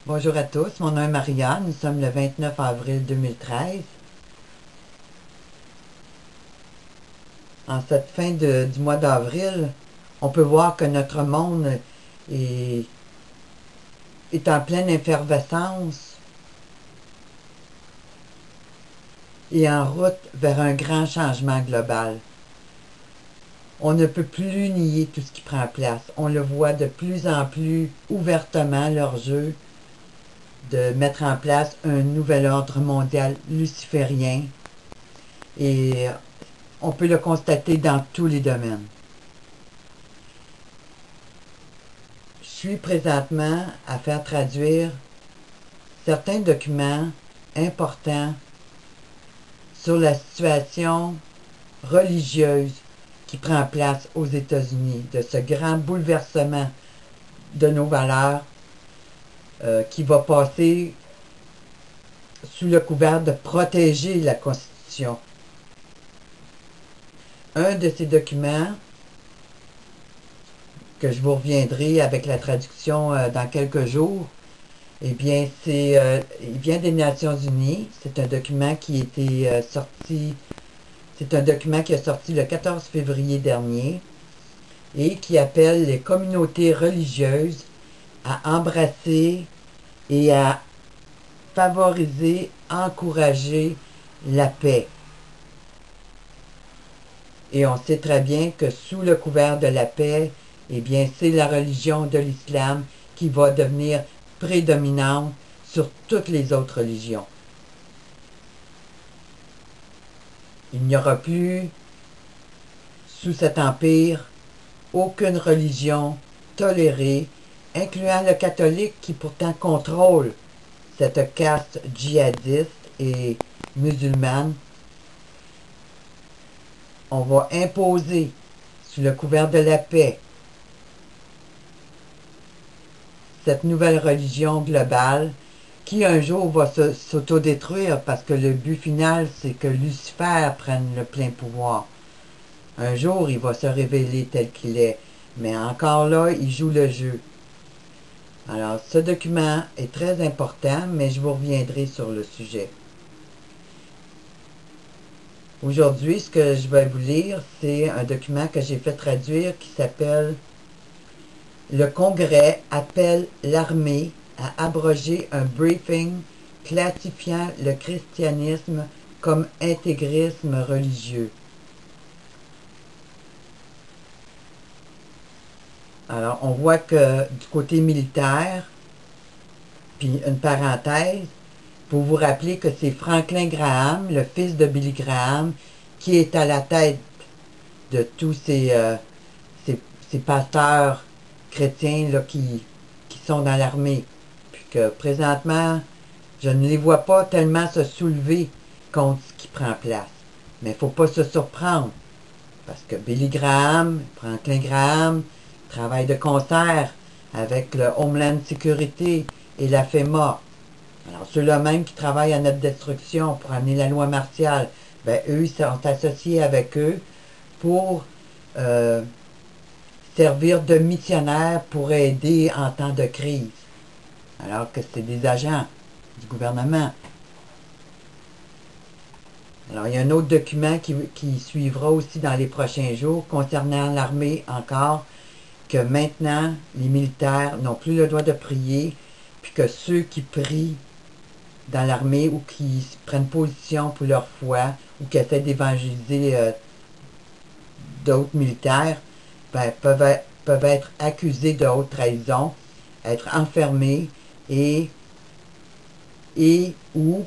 Bonjour à tous, mon nom est Maria, nous sommes le 29 avril 2013. En cette fin du mois d'avril, on peut voir que notre monde est, est en pleine effervescence et en route vers un grand changement global. On ne peut plus nier tout ce qui prend place. On le voit de plus en plus ouvertement, leur jeu de mettre en place un nouvel ordre mondial luciférien. Et on peut le constater dans tous les domaines. Je suis présentement à faire traduire certains documents importants sur la situation religieuse qui prend place aux États-Unis, de ce grand bouleversement de nos valeurs qui va passer sous le couvert de protéger la Constitution. Un de ces documents, que je vous reviendrai avec la traduction dans quelques jours, eh bien, il vient des Nations Unies. C'est un document qui était sorti, c'est un document qui est sorti le 14 février dernier et qui appelle les communautés religieuses à embrasser et à favoriser, encourager la paix. Et on sait très bien que sous le couvert de la paix, eh bien, c'est la religion de l'islam qui va devenir prédominante sur toutes les autres religions. Il n'y aura plus, sous cet empire, aucune religion tolérée, incluant le catholique qui pourtant contrôle cette caste djihadiste et musulmane. On va imposer, sous le couvert de la paix, cette nouvelle religion globale qui un jour va s'autodétruire parce que le but final, c'est que Lucifer prenne le plein pouvoir. Un jour, il va se révéler tel qu'il est, mais encore là, il joue le jeu. Alors, ce document est très important, mais je vous reviendrai sur le sujet. Aujourd'hui, ce que je vais vous lire, c'est un document que j'ai fait traduire qui s'appelle « Le Congrès appelle l'armée à abroger un briefing classifiant le christianisme comme intégrisme religieux ». Alors, on voit que du côté militaire, puis une parenthèse, pour vous rappeler que c'est Franklin Graham, le fils de Billy Graham, qui est à la tête de tous ces pasteurs chrétiens là, qui sont dans l'armée. Puis que présentement, je ne les vois pas tellement se soulever contre ce qui prend place. Mais il ne faut pas se surprendre. Parce que Billy Graham, Franklin Graham, travaillent de concert avec le Homeland Security et la FEMA. Alors, ceux-là même qui travaillent à notre destruction pour amener la loi martiale, ben, eux, ils sont associés avec eux pour servir de missionnaires pour aider en temps de crise. Alors que c'est des agents du gouvernement. Alors, il y a un autre document qui suivra aussi dans les prochains jours concernant l'armée encore, que maintenant, les militaires n'ont plus le droit de prier, puis que ceux qui prient dans l'armée ou qui prennent position pour leur foi ou qui essaient d'évangéliser d'autres militaires, ben, peuvent être accusés de haute trahison, être enfermés et ou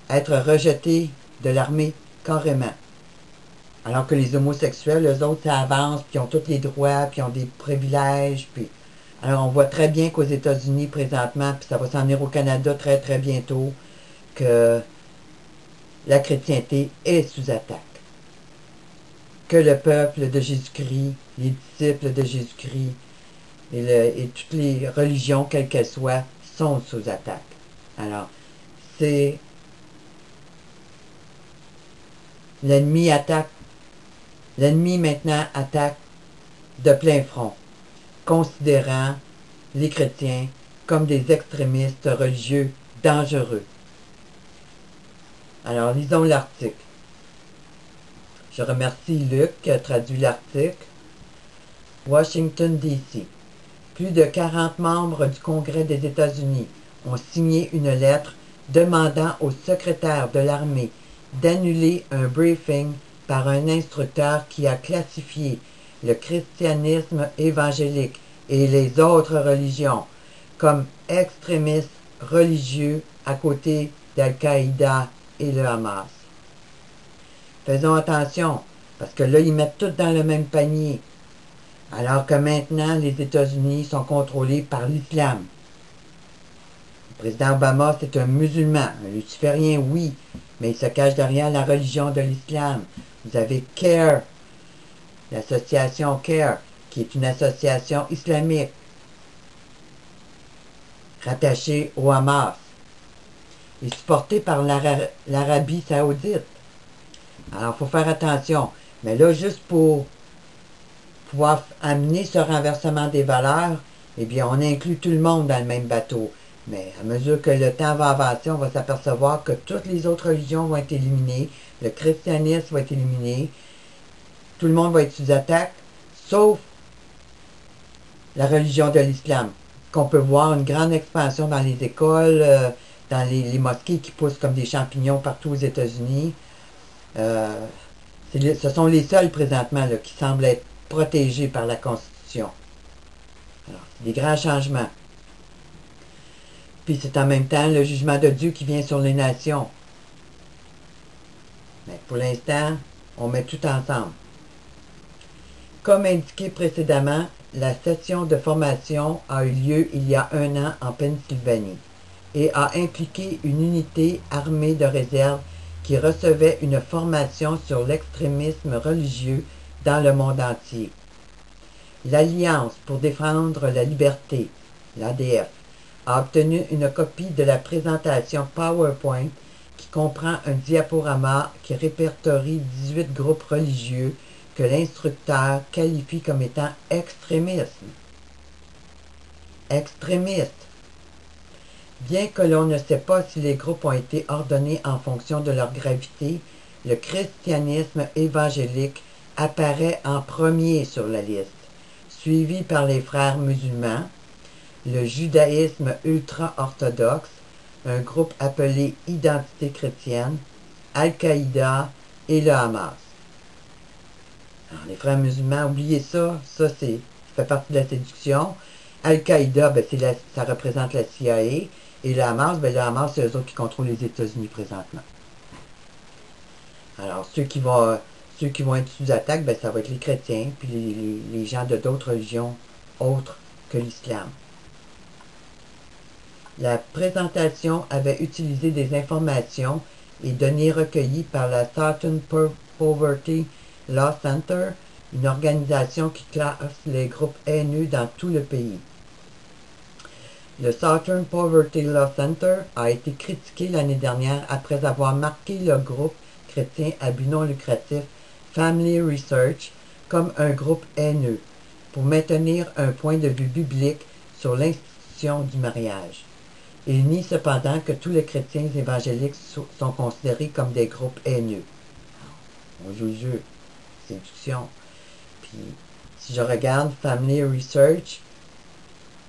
être rejetés de l'armée carrément. Alors que les homosexuels, eux autres, ça avance, puis ont tous les droits, puis ont des privilèges, puis... Alors, on voit très bien qu'aux États-Unis, présentement, puis ça va s'en venir au Canada très, très bientôt, que la chrétienté est sous attaque. Que le peuple de Jésus-Christ, les disciples de Jésus-Christ, et toutes les religions, quelles qu'elles soient, sont sous attaque. Alors, c'est... L'ennemi attaque. L'ennemi maintenant attaque de plein front, considérant les chrétiens comme des extrémistes religieux dangereux. Alors, lisons l'article. Je remercie Luc qui a traduit l'article. Washington, D.C. Plus de 40 membres du Congrès des États-Unis ont signé une lettre demandant au secrétaire de l'armée d'annuler un briefing par un instructeur qui a classifié le christianisme évangélique et les autres religions comme extrémistes religieux à côté d'Al-Qaïda et le Hamas. Faisons attention, parce que là, ils mettent tout dans le même panier, alors que maintenant, les États-Unis sont contrôlés par l'islam. Le président Obama, c'est un musulman, un luciférien, oui, mais il se cache derrière la religion de l'islam. Vous avez CARE, l'association CARE, qui est une association islamique rattachée au Hamas et supportée par l'Arabie saoudite. Alors, il faut faire attention. Mais là, juste pour pouvoir amener ce renversement des valeurs, eh bien, on inclut tout le monde dans le même bateau. Mais à mesure que le temps va avancer, on va s'apercevoir que toutes les autres religions vont être éliminées, le christianisme va être éliminé, tout le monde va être sous attaque, sauf la religion de l'islam, qu'on peut voir une grande expansion dans les écoles, dans les mosquées qui poussent comme des champignons partout aux États-Unis. Ce sont les seuls présentement là, qui semblent être protégés par la Constitution. Alors, c'est des grands changements. Puis c'est en même temps le jugement de Dieu qui vient sur les nations. Mais pour l'instant, on met tout ensemble. Comme indiqué précédemment, la session de formation a eu lieu il y a 1 an en Pennsylvanie et a impliqué une unité armée de réserve qui recevait une formation sur l'extrémisme religieux dans le monde entier. L'Alliance pour défendre la liberté, l'ADF, a obtenu une copie de la présentation PowerPoint qui comprend un diaporama qui répertorie 18 groupes religieux que l'instructeur qualifie comme étant extrémistes. Extrémistes. Bien que l'on ne sait pas si les groupes ont été ordonnés en fonction de leur gravité, le christianisme évangélique apparaît en premier sur la liste, suivi par les frères musulmans, le judaïsme ultra-orthodoxe, un groupe appelé Identité chrétienne, Al-Qaïda et le Hamas. Alors, les frères musulmans, oubliez ça, ça fait partie de la séduction. Al-Qaïda, ben, ça représente la CIA, et le Hamas, ben, le Hamas, c'est eux autres qui contrôlent les États-Unis présentement. Alors, ceux qui vont être sous attaque, ben, ça va être les chrétiens, puis les gens de d'autres religions autres que l'islam. La présentation avait utilisé des informations et données recueillies par la Southern Poverty Law Center, une organisation qui classe les groupes haineux dans tout le pays. Le Southern Poverty Law Center a été critiqué l'année dernière après avoir marqué le groupe chrétien à but non lucratif Family Research comme un groupe haineux pour maintenir un point de vue biblique sur l'institution du mariage. Il nie cependant que tous les chrétiens évangéliques sont considérés comme des groupes haineux. On joue le jeu. Séduction. Puis, si je regarde Family Research,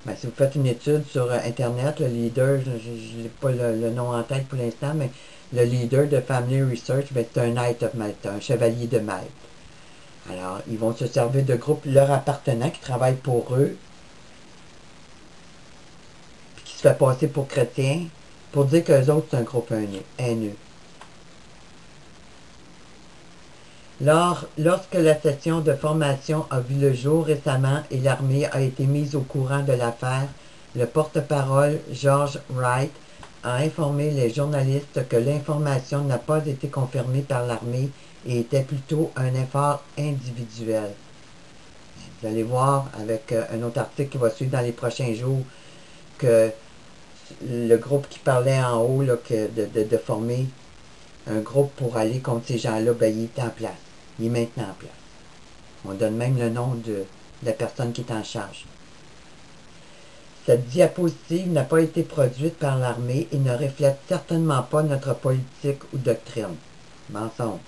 ben, si vous faites une étude sur Internet, le leader, je n'ai pas le nom en tête pour l'instant, mais le leader de Family Research, ben, c'est un Knight of Malta, un chevalier de Malte. Alors, ils vont se servir de groupes leur appartenant qui travaillent pour eux, puis qui se fait passer pour chrétiens, pour dire qu'eux autres, c'est un groupe haineux. Lorsque la session de formation a vu le jour récemment et l'armée a été mise au courant de l'affaire, le porte-parole George Wright a informé les journalistes que l'information n'a pas été confirmée par l'armée et était plutôt un effort individuel. Vous allez voir avec un autre article qui va suivre dans les prochains jours que le groupe qui parlait en haut là, de former un groupe pour aller contre ces gens-là, ben, il est en place. Il est maintenant en place. On donne même le nom de la personne qui est en charge. Cette diapositive n'a pas été produite par l'armée et ne reflète certainement pas notre politique ou doctrine. Mensonge.